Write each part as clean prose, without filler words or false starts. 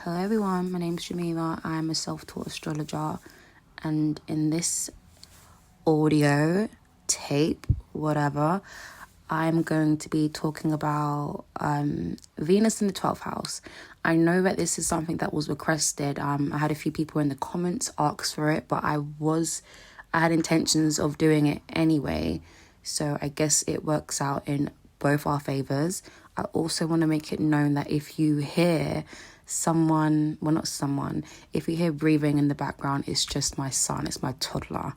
Hello everyone, my name is Jamila. I'm a self-taught astrologer, and in this audio tape, whatever, I'm going to be talking about Venus in the 12th house. I know that this is something that was requested. I had a few people in the comments ask for it, but I had intentions of doing it anyway, so I guess it works out in both our favors. I also want to make it known that if you hear if you hear breathing in the background, it's just my son, it's my toddler.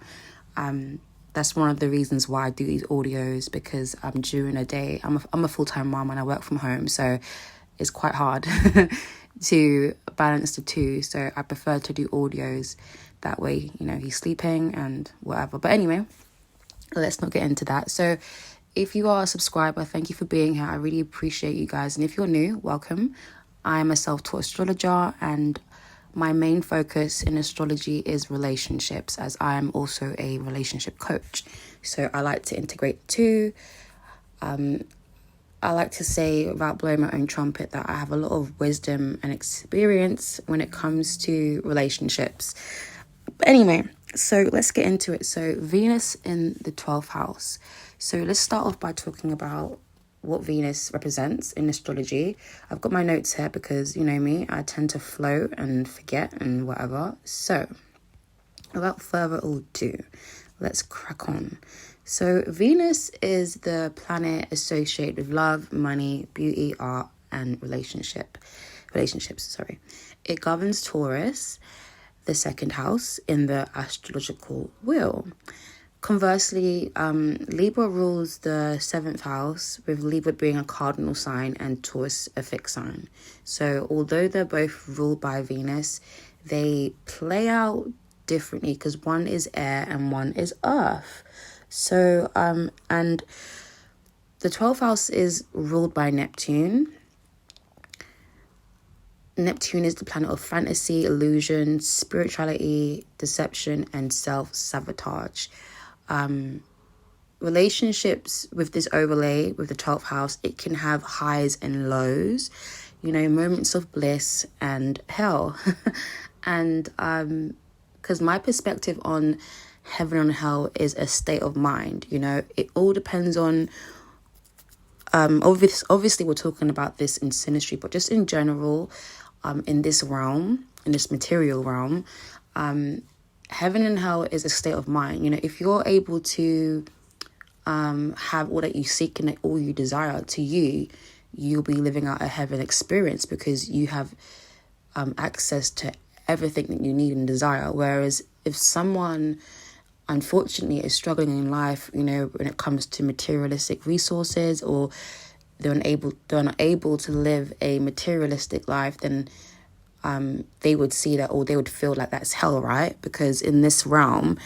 That's one of the reasons why I do these audios, because during a day, I'm a full-time mom and I work from home, so it's quite hard to balance the two. So I prefer to do audios. That way, he's sleeping and whatever. But anyway, let's not get into that. So if you are a subscriber, thank you for being here. I really appreciate you guys. And if you're new, welcome. I'm a self-taught astrologer, and my main focus in astrology is relationships, as I am also a relationship coach. So I like to integrate the two. I like to say, without blowing my own trumpet, that I have a lot of wisdom and experience when it comes to relationships. But anyway, so let's get into it. So Venus in the 12th house. So let's start off by talking about what Venus represents in astrology. I've got my notes here because, you know me, I tend to float and forget and whatever. So without further ado, let's crack on. So Venus is the planet associated with love, money, beauty, art, and relationships. It governs Taurus, the second house in the astrological wheel. Conversely, Libra rules the 7th house, with Libra being a cardinal sign and Taurus a fixed sign. So although they're both ruled by Venus, they play out differently because one is air and one is earth. So, and the 12th house is ruled by Neptune. Neptune is the planet of fantasy, illusion, spirituality, deception, and self-sabotage. Relationships with this overlay, with the 12th house, it can have highs and lows, moments of bliss and hell. And because my perspective on heaven and hell is a state of mind, it all depends on obviously we're talking about this in Synastry, but just in general, in this realm, in this material realm, heaven and hell is a state of mind. If you're able to have all that you seek and all you desire to you'll be living out a heaven experience because you have access to everything that you need and desire. Whereas if someone, unfortunately, is struggling in life, when it comes to materialistic resources, or they're unable to live a materialistic life, then they would see that, or they would feel like that's hell, right? Because in this realm,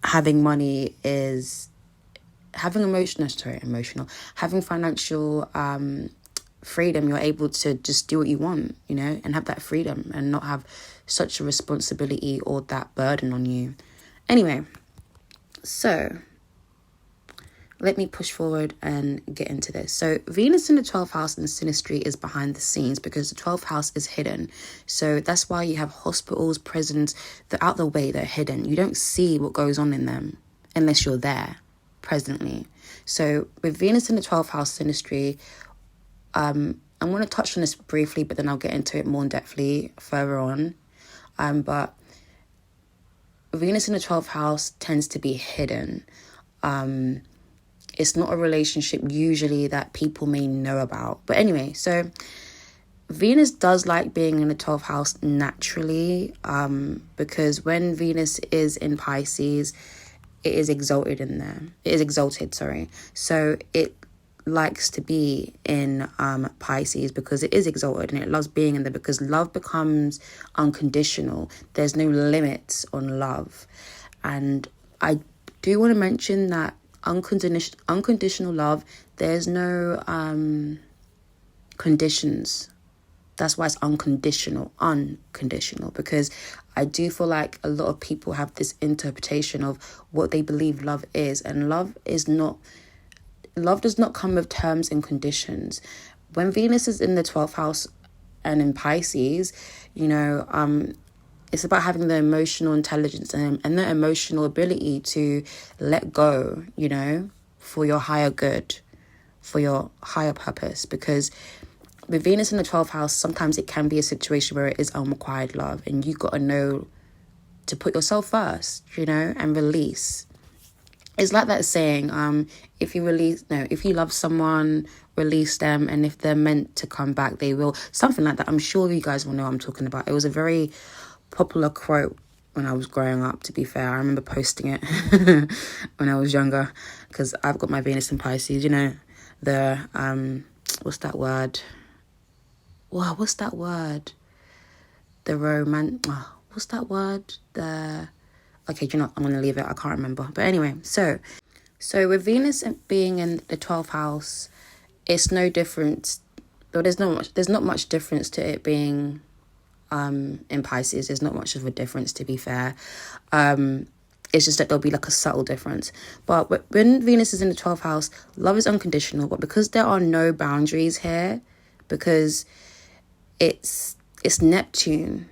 having money is having having financial freedom. You're able to just do what you want, and have that freedom and not have such a responsibility or that burden on you. Anyway, so let me push forward and get into this. So Venus in the 12th house in Synastry is behind the scenes because the 12th house is hidden. So that's why you have hospitals, prisons, they're out the way, they're hidden. You don't see what goes on in them unless you're there presently. So with Venus in the 12th house Synastry, I'm going to touch on this briefly, but then I'll get into it more in depthly further on. But Venus in the 12th house tends to be hidden. It's not a relationship usually that people may know about. But anyway, so Venus does like being in the 12th house naturally, because when Venus is in Pisces, it is exalted in there. It is exalted, sorry. So it likes to be in Pisces because it is exalted and it loves being in there because love becomes unconditional. There's no limits on love. And I do want to mention that unconditional love, there's no conditions. That's why it's unconditional, because I do feel like a lot of people have this interpretation of what they believe love is, and love does not come with terms and conditions. When Venus is in the 12th house and in Pisces, it's about having the emotional intelligence and the emotional ability to let go, for your higher good, for your higher purpose. Because with Venus in the 12th house, sometimes it can be a situation where it is unrequired love, and you got to know to put yourself first, and release. It's like that saying, if you love someone, release them, and if they're meant to come back, they will. Something like that. I'm sure you guys will know what I'm talking about. It was a very popular quote when I was growing up, to be fair. I remember posting it when I was younger, because I've got my Venus in Pisces, what's that word? Wow, what's that word? What's that word? Okay, I'm going to leave it. I can't remember. But anyway, so with Venus being in the 12th house, it's no different. Well, there's not much difference to it being in Pisces. There's not much of a difference, to be fair. It's just that there'll be like a subtle difference. But when Venus is in the 12th house, love is unconditional. But because there are no boundaries here, because it's Neptune,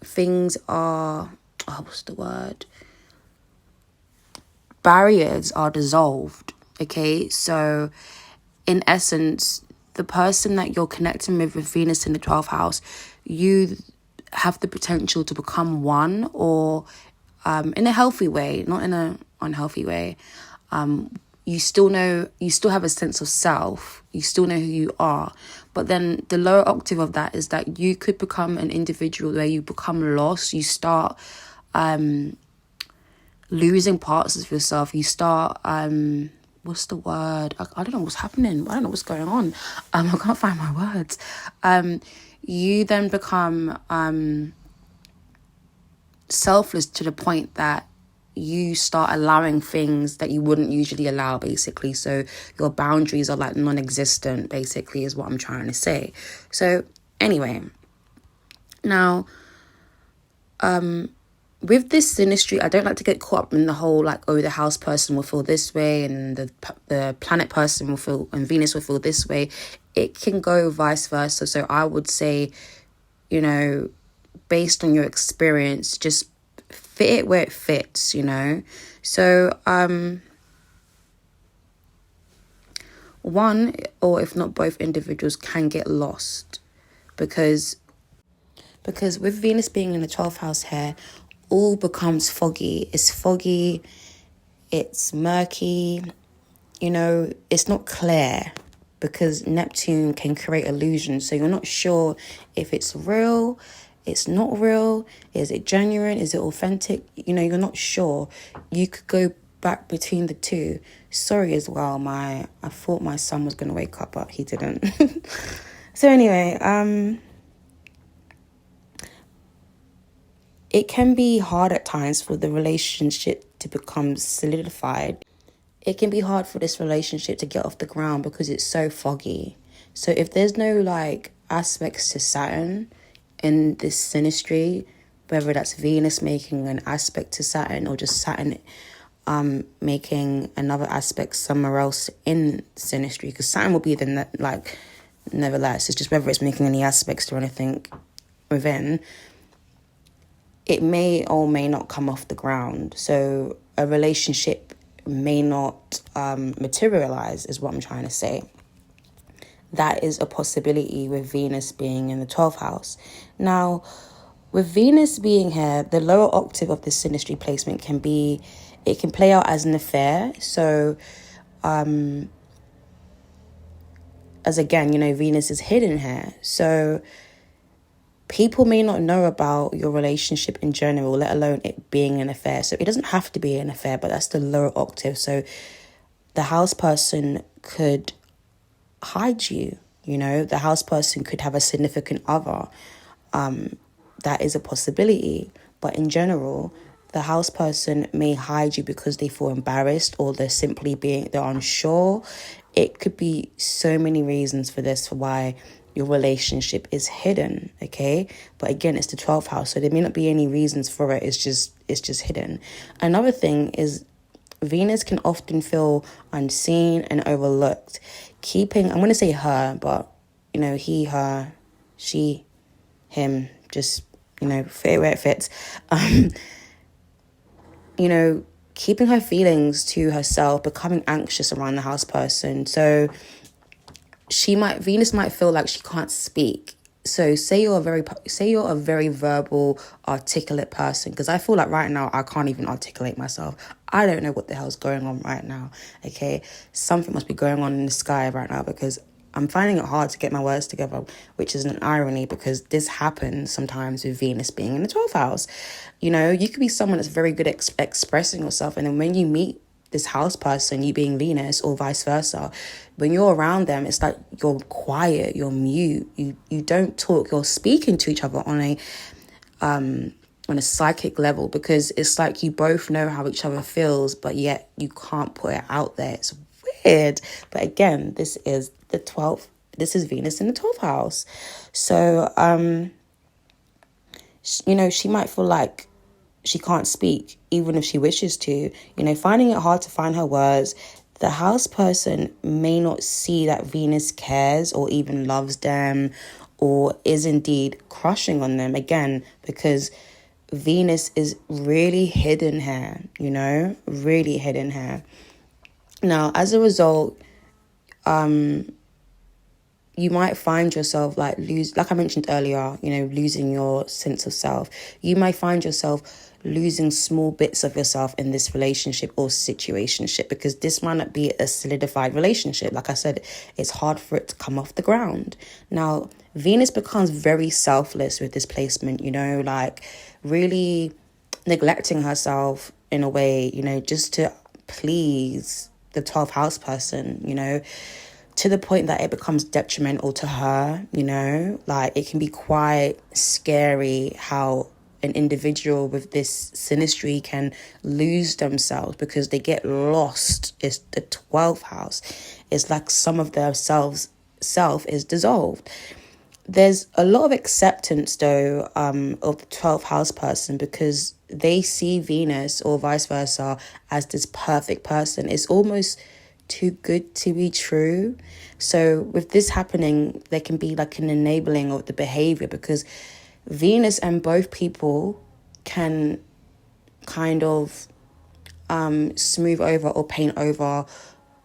things are, what's the word? Barriers are dissolved. Okay, so in essence, the person that you're connecting with Venus in the 12th house, you have the potential to become one, or in a healthy way, not in an unhealthy way. You still have a sense of self. You still know who you are. But then the lower octave of that is that you could become an individual where you become lost. You start losing parts of yourself. You start... what's the word? I don't know what's happening. I don't know what's going on. I can't find my words. You then become selfless to the point that you start allowing things that you wouldn't usually allow, basically. So your boundaries are like non-existent, basically, is what I'm trying to say. So anyway, now, with this synastry, I don't like to get caught up in the whole the house person will feel this way and the planet person will feel, and Venus will feel this way. It can go vice versa. So I would say, based on your experience, just fit it where it fits, So one, or if not both individuals, can get lost because with Venus being in the 12th house here, all becomes foggy. It's foggy, it's murky, it's not clear, because Neptune can create illusions. So you're not sure if it's real, it's not real, is it genuine, is it authentic? You're not sure. You could go back between the two. Sorry as well, I thought my son was going to wake up, but he didn't. So anyway, it can be hard at times for the relationship to become solidified. It can be hard for this relationship to get off the ground because it's so foggy. So if there's no aspects to Saturn in this synastry, whether that's Venus making an aspect to Saturn or just Saturn making another aspect somewhere else in synastry, because Saturn will be nevertheless, it's just whether it's making any aspects to anything within, it may or may not come off the ground. So a relationship may not materialize, is what I'm trying to say. That is a possibility with Venus being in the 12th house. Now, with Venus being here, the lower octave of this synastry placement can play out as an affair. So, as again, Venus is hidden here. So people may not know about your relationship in general, let alone it being an affair. So it doesn't have to be an affair, but that's the lower octave. So the house person could hide you, the house person could have a significant other. That is a possibility. But in general, the house person may hide you because they feel embarrassed, or they're unsure. It could be so many reasons for this, for why your relationship is hidden, okay? But again, it's the 12th house, so there may not be any reasons for it. It's just hidden. Another thing is Venus can often feel unseen and overlooked. I'm going to say her, but he, her, she, him, just, fit it where it fits. Keeping her feelings to herself, becoming anxious around the house person. So Venus might feel like she can't speak. So say you're a very verbal, articulate person, because I feel like right now I can't even articulate myself. I don't know what the hell's going on right now. Okay, something must be going on in the sky right now, because I'm finding it hard to get my words together, which is an irony, because this happens sometimes with Venus being in the 12th house. You could be someone that's very good at expressing yourself, and then when you meet this house person, you being Venus, or vice versa, when you're around them, it's like you're quiet, you're mute, you don't talk, you're speaking to each other on a psychic level, because it's like you both know how each other feels, but yet you can't put it out there. It's weird. But again, this is Venus in the 12th house. So she might feel like she can't speak, even if she wishes to, finding it hard to find her words. The house person may not see that Venus cares or even loves them, or is indeed crushing on them, again, because Venus is really hidden here, really hidden here. Now, as a result, you might find yourself like I mentioned earlier, losing your sense of self. You might find yourself losing small bits of yourself in this relationship or situationship, because this might not be a solidified relationship. Like I said, it's hard for it to come off the ground. Now, Venus becomes very selfless with this placement, like really neglecting herself in a way, just to please the 12th house person, to the point that it becomes detrimental to her, like it can be quite scary how an individual with this synastry can lose themselves because they get lost. It's the 12th house. It's like some of their self is dissolved. There's a lot of acceptance, though, of the 12th house person, because they see Venus or vice versa as this perfect person. It's almost too good to be true. So with this happening, there can be like an enabling of the behavior, because Venus and both people can kind of smooth over or paint over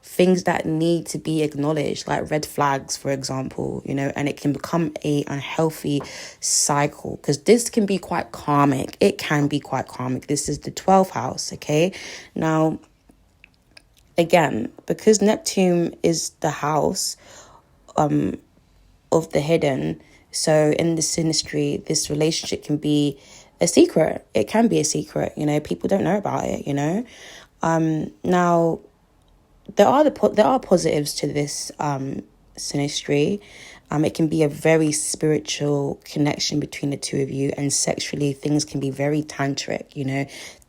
things that need to be acknowledged, like red flags, for example, and it can become a unhealthy cycle, because this can be quite karmic. It can be quite karmic. This is the 12th house, okay? Now, again, because Neptune is the house of the hidden, so in the synastry, this relationship can be a secret. It can be a secret, people don't know about it, Now, there are positives to this synastry. It can be a very spiritual connection between the two of you, and sexually things can be very tantric,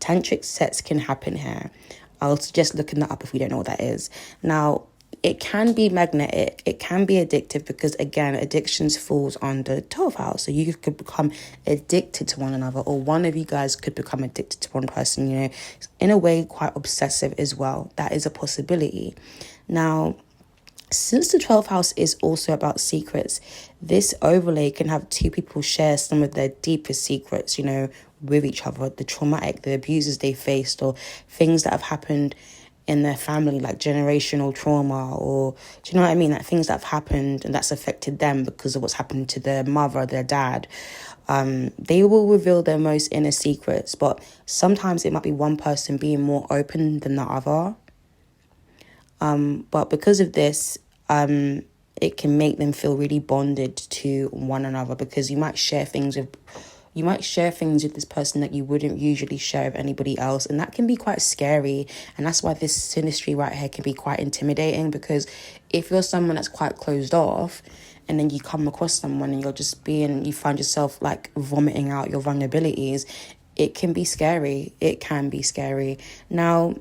Tantric sets can happen here. I'll suggest looking that up if we don't know what that is. Now, it can be magnetic. It can be addictive, because, again, addictions falls under 12th house. So you could become addicted to one another, or one of you guys could become addicted to one person, in a way quite obsessive as well. That is a possibility. Now, since the 12th house is also about secrets, this overlay can have two people share some of their deepest secrets, with each other, the traumatic, the abuses they faced, or things that have happened in their family, like generational trauma, or do you know what I mean? Like things that have happened and that's affected them because of what's happened to their mother, their dad. They will reveal their most inner secrets, but sometimes it might be one person being more open than the other. But because of this, it can make them feel really bonded to one another, because you might share things with this person that you wouldn't usually share with anybody else, and that can be quite scary. And that's why this synastry right here can be quite intimidating, because if you're someone that's quite closed off, and then you come across someone and you find yourself like vomiting out your vulnerabilities, it can be scary. It can be scary. Now,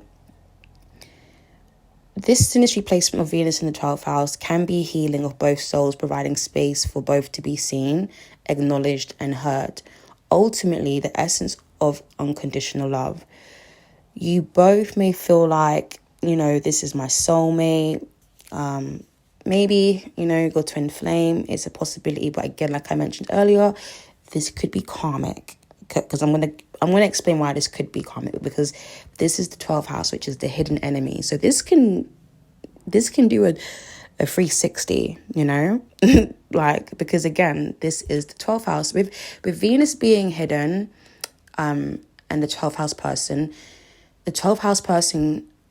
this synastry placement of Venus in the 12th house can be healing of both souls, providing space for both to be seen, acknowledged, and heard. Ultimately, the essence of unconditional love. You both may feel like, this is my soulmate. maybe, your twin flame is a possibility. But again, like I mentioned earlier, this could be karmic, because I'm gonna explain why this could be karmic, because this is the 12th house, which is the hidden enemy. So this can do a 360, like, because again, this is the 12th house with Venus being hidden, and the 12th house person,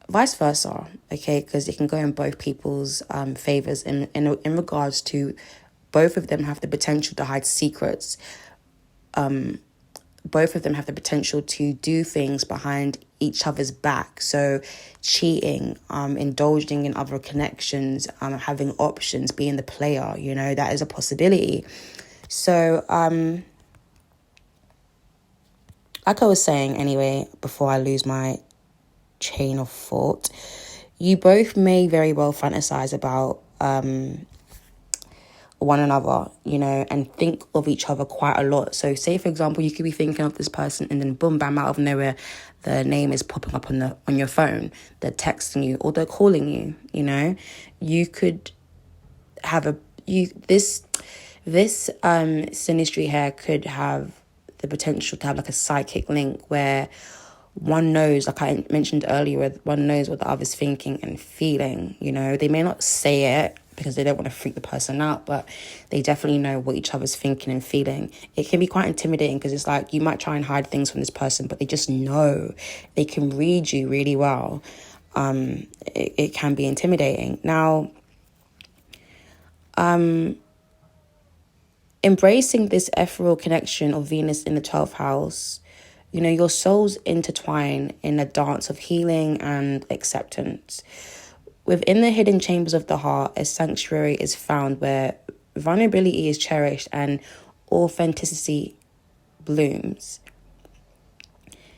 vice versa, okay, because it can go in both people's favors in regards to both of them have the potential to hide secrets. Both of them have the potential to do things behind each other's back. So cheating, indulging in other connections, having options, being the player, that is a possibility. So, like I was saying anyway, before I lose my chain of thought, you both may very well fantasize about one another, and think of each other quite a lot. So say, for example, you could be thinking of this person and then boom, bam, out of nowhere, the name is popping up on your phone. They're texting you or they're calling you, You could have this synastry here could have the potential to have like a psychic link where one knows, like I mentioned earlier, one knows what the other's thinking and feeling, They may not say it because they don't want to freak the person out, but they definitely know what each other's thinking and feeling. It can be quite intimidating because it's like you might try and hide things from this person, but they just know. They can read you really well. It can be intimidating. Now, embracing this ethereal connection of Venus in the 12th house, your souls intertwine in a dance of healing and acceptance. Within the hidden chambers of the heart, a sanctuary is found where vulnerability is cherished and authenticity blooms.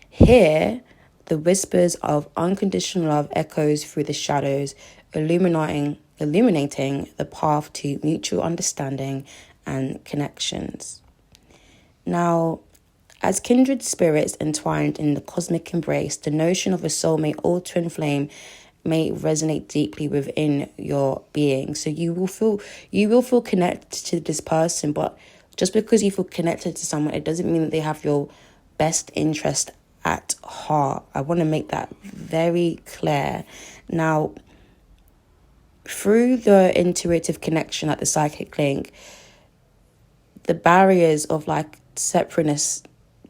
Here, the whispers of unconditional love echoes through the shadows, illuminating the path to mutual understanding and connections. Now, as kindred spirits entwined in the cosmic embrace, the notion of a soulmate or twin flame may resonate deeply within your being. So you will feel connected to this person, but just because you feel connected to someone, it doesn't mean that they have your best interest at heart. I want to make that very clear. Now, through the intuitive connection, like the psychic link, the barriers of like separateness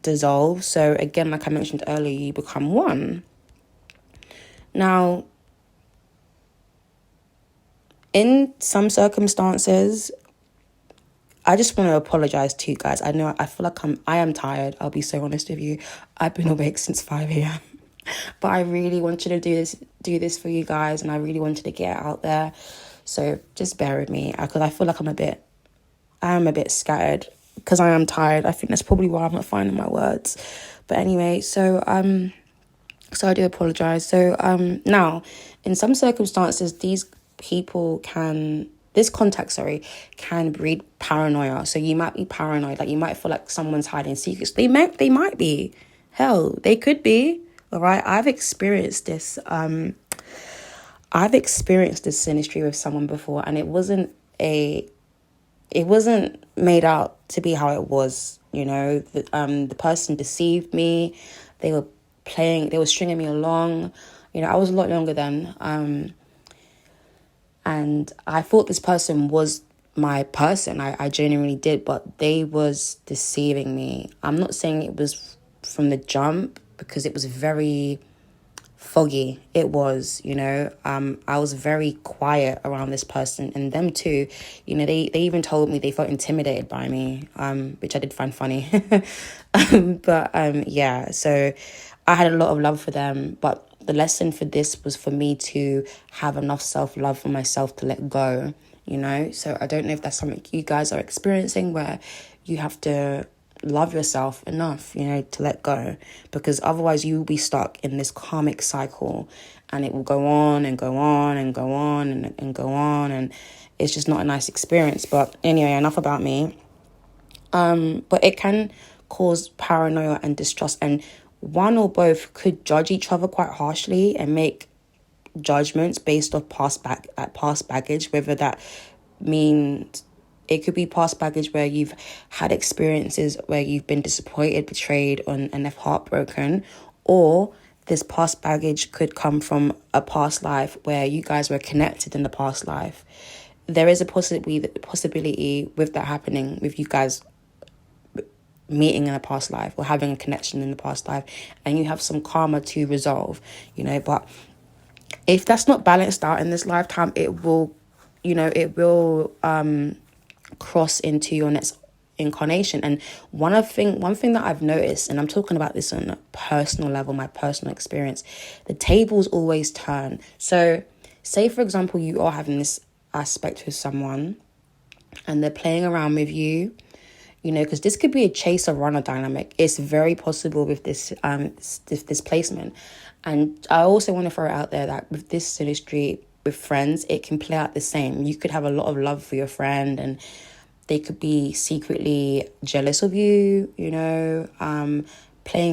dissolve. So again, like I mentioned earlier, you become one. Now, in some circumstances, I just want to apologize to you guys. I feel like I am tired. I'll be so honest with you. I've been awake since 5 a.m. But I really wanted to do this for you guys, and I really wanted to get it out there. So just bear with me, because I feel like I am a bit scattered because I am tired. I think that's probably why I'm not finding my words. But anyway, so I do apologize. So now, in some circumstances, this contact can breed paranoia. So you might be paranoid, like you might feel like someone's hiding secrets. They might be. Hell, they could be. All right, I've experienced this synastry with someone before, and it wasn't made out to be how it was. The person deceived me. They were stringing me along. I was a lot younger then. And I thought this person was my person. I genuinely did, but they was deceiving me. I'm not saying it was from the jump, because it was very foggy. It was, I was very quiet around this person, and them too. They even told me they felt intimidated by me, which I did find funny. But yeah, so I had a lot of love for them, but the lesson for this was for me to have enough self-love for myself to let go, So I don't know if that's something you guys are experiencing, where you have to love yourself enough, to let go, because otherwise you will be stuck in this karmic cycle, and it will go on and go on and go on and go on, and it's just not a nice experience. But anyway, enough about me. But it can cause paranoia and distrust, and one or both could judge each other quite harshly and make judgments based off past baggage, whether that means it could be past baggage where you've had experiences where you've been disappointed, betrayed, and left heartbroken, or this past baggage could come from a past life where you guys were connected in the past life. There is a possibility with that happening, with you guys meeting in a past life or having a connection in the past life, and you have some karma to resolve, but if that's not balanced out in this lifetime, it will cross into your next incarnation. And one thing that I've noticed, and I'm talking about this on a personal level, my personal experience, the tables always turn. So say, for example, you are having this aspect with someone and they're playing around with you, because this could be a chaser runner dynamic. It's very possible with this placement. And I also want to throw it out there that with this synastry with friends, it can play out the same. You could have a lot of love for your friend and they could be secretly jealous of you, playing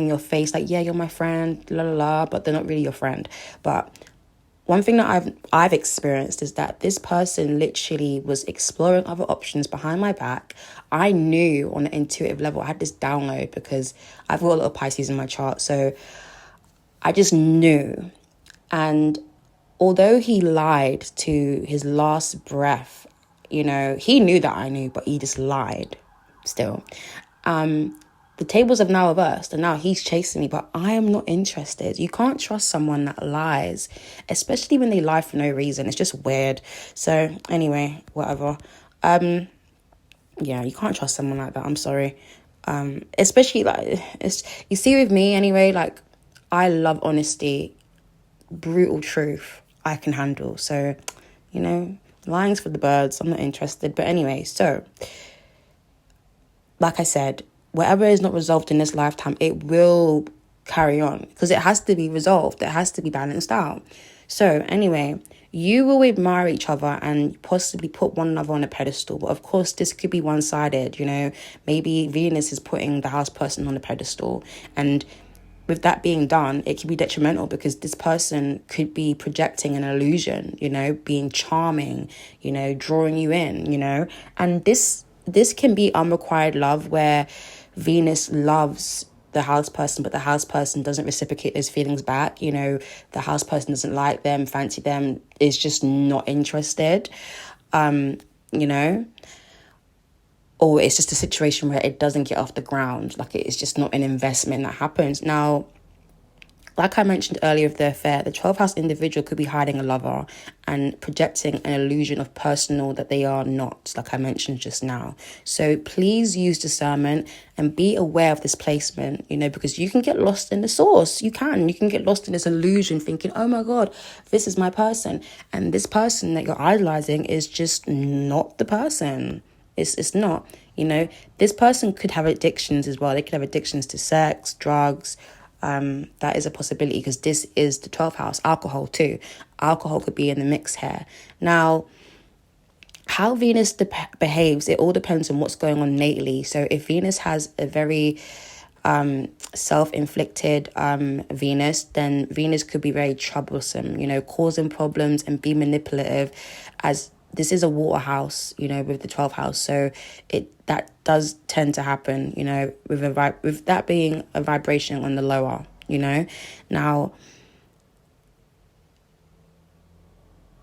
in your face like, yeah, you're my friend, la la la, but they're not really your friend. But one thing that I've experienced is that this person literally was exploring other options behind my back. I knew on an intuitive level, I had this download because I've got a lot of Pisces in my chart. So I just knew. And although he lied to his last breath, he knew that I knew, but he just lied still. The tables have now reversed and now he's chasing me, but I am not interested. You can't trust someone that lies, especially when they lie for no reason. It's just weird. So anyway, whatever. Yeah, you can't trust someone like that. I'm sorry. Especially you see with me anyway, like I love honesty, brutal truth I can handle. So, lying's for the birds. I'm not interested. But anyway, so like I said, whatever is not resolved in this lifetime, it will carry on because it has to be resolved. It has to be balanced out. So anyway, you will admire each other and possibly put one another on a pedestal. But of course, this could be one-sided, Maybe Venus is putting the house person on a pedestal. And with that being done, it can be detrimental because this person could be projecting an illusion, being charming, drawing you in, And this can be unrequited love where Venus loves the house person, but the house person doesn't reciprocate those feelings back. The house person doesn't like them, fancy them, is just not interested, or it's just a situation where it doesn't get off the ground. Like it's just not an investment that happens. Now, like I mentioned earlier of the affair, the 12th house individual could be hiding a lover and projecting an illusion of personal that they are not, like I mentioned just now. So please use discernment and be aware of this placement, because you can get lost in the source. You can get lost in this illusion thinking, oh my God, this is my person. And this person that you're idolizing is just not the person. It's not, This person could have addictions as well. They could have addictions to sex, drugs. That is a possibility because this is the 12th house. Alcohol too. Alcohol could be in the mix here. Now, how Venus behaves, it all depends on what's going on natally. So if Venus has a very self-inflicted Venus, then Venus could be very troublesome, causing problems and be manipulative, as this is a water house, with the 12th house. So that does tend to happen, with that being a vibration on the lower, Now,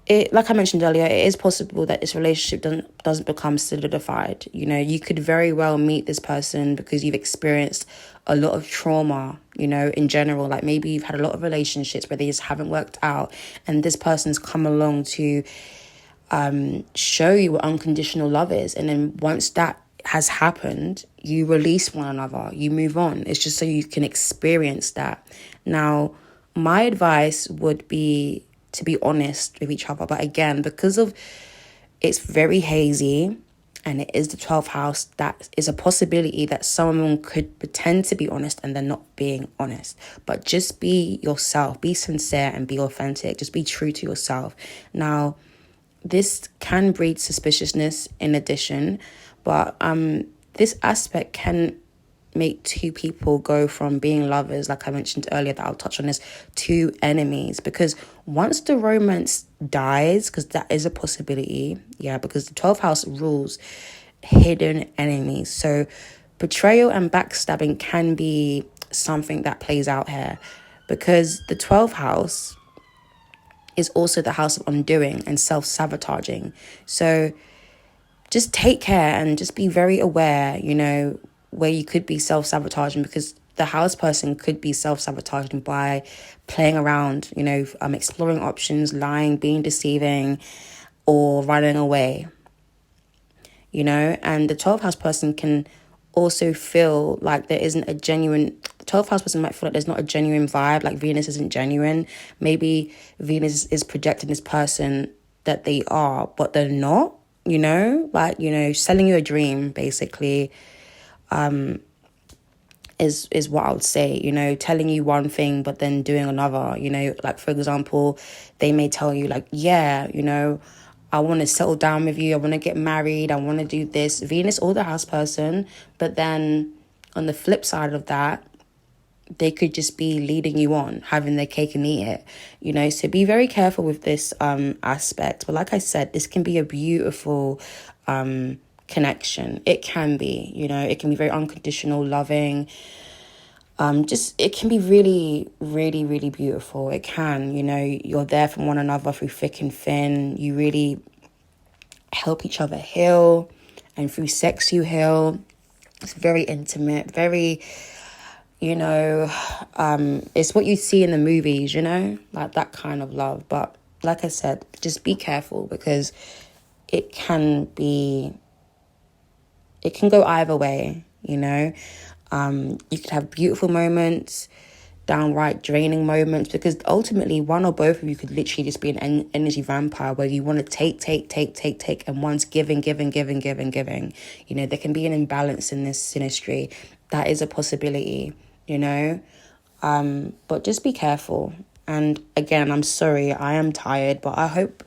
like I mentioned earlier, it is possible that this relationship doesn't become solidified. You could very well meet this person because you've experienced a lot of trauma, in general. Like maybe you've had a lot of relationships where they just haven't worked out, and this person's come along to show you what unconditional love is. And then once that has happened, you release one another, you move on. It's just so you can experience that. Now, my advice would be to be honest with each other. But again, because of it's very hazy and it is the 12th house, that is a possibility that someone could pretend to be honest and they're not being honest. But just be yourself, be sincere and be authentic. Just be true to yourself. Now, this can breed suspiciousness in addition, but this aspect can make two people go from being lovers, like I mentioned earlier, that I'll touch on this, to enemies. Because once the romance dies, because that is a possibility, yeah, because the 12th house rules hidden enemies. So betrayal and backstabbing can be something that plays out here, because the 12th house is also the house of undoing and self-sabotaging. So just take care and just be very aware, where you could be self-sabotaging, because the house person could be self-sabotaging by playing around, exploring options, lying, being deceiving, or running away, and the 12th house person can also feel like there isn't a genuine, the 12th house person might feel like there's not a genuine vibe, like Venus isn't genuine. Maybe Venus is projecting this person that they are, but they're not, selling you a dream, basically, is what I would say, telling you one thing, but then doing another, like, for example, they may tell you like, yeah, I want to settle down with you. I want to get married. I want to do this. Venus or the house person. But then on the flip side of that, they could just be leading you on, having their cake and eat it, So be very careful with this aspect. But like I said, this can be a beautiful connection. It can be, it can be very unconditional, loving. It can be really, really, really beautiful. It can, you're there for one another through thick and thin. You really help each other heal, and through sex you heal. It's very intimate, very, it's what you see in the movies, like that kind of love. But like I said, just be careful, because it can go either way, You could have beautiful moments, downright draining moments, because ultimately one or both of you could literally just be an energy vampire, where you want to take, and one's giving. There can be an imbalance in this synastry. That is a possibility, but just be careful. And again, I'm sorry, I am tired, but I hope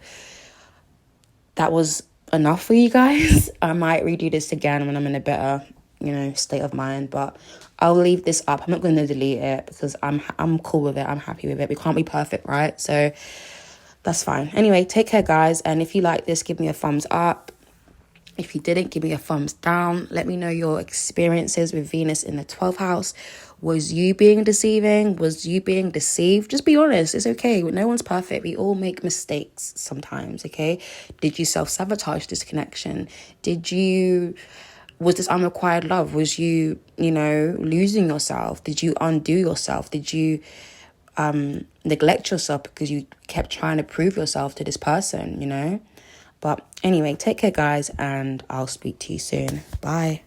that was enough for you guys. I might redo this again when I'm in a better state of mind, but I'll leave this up. I'm not going to delete it, because I'm cool with it. I'm happy with it. We can't be perfect, right? So that's fine. Anyway, take care, guys. And if you like this, give me a thumbs up. If you didn't, give me a thumbs down. Let me know your experiences with Venus in the 12th house. Was you being deceiving? Was you being deceived? Just be honest. It's okay. No one's perfect. We all make mistakes sometimes, okay? Did you self-sabotage this connection? Was this unrequited love? Was you, losing yourself? Did you undo yourself? Did you neglect yourself because you kept trying to prove yourself to this person, But anyway, take care, guys, and I'll speak to you soon. Bye.